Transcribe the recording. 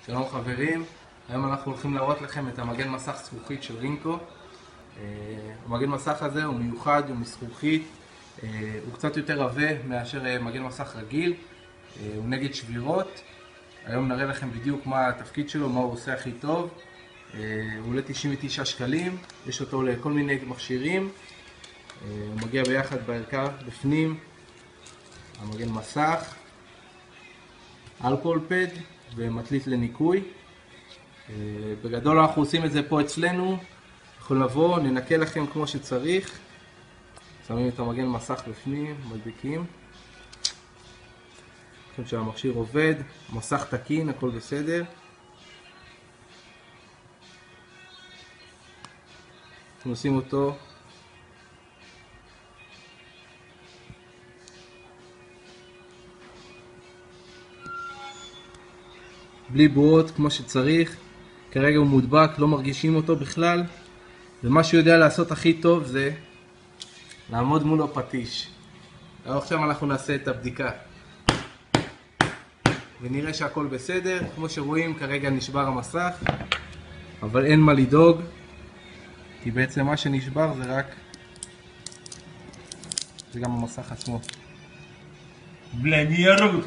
שלום חברים, היום אנחנו הולכים להראות לכם את המגן מסך זכוכית של רינקו. המגן מסך הזה הוא מיוחד, הוא מזכוכית, הוא קצת יותר עבה מאשר מגן מסך רגיל, הוא נגד שבירות. היום נראה לכם בדיוק מה התפקיד שלו, מה הוא עושה הכי טוב. הוא עולה 99 שקלים, יש אותו לכל מיני מכשירים, הוא מגיע ביחד בערכה בפנים, המגן מסך, אלכוהול פד ומטלית לניקוי. בגדול אנחנו עושים את זה פה אצלנו, יכולים לבוא, ננקה לכם כמו שצריך, שמים את המגן מסך בפנים, מדביקים, חושבים שהמכשיר עובד, מסך תקין, הכל בסדר. אנחנו עושים אותו בלי בועות כמו שצריך. כרגע הוא מודבק, לא מרגישים אותו בכלל, ומה שהוא יודע לעשות הכי טוב זה לעמוד מול הפטיש. עכשיו אנחנו נעשה את הבדיקה ונראה שהכל בסדר. כמו שרואים כרגע נשבר המסך, אבל אין מה לדאוג, כי בעצם מה שנשבר זה גם המסך עצמו. Бля, не орут.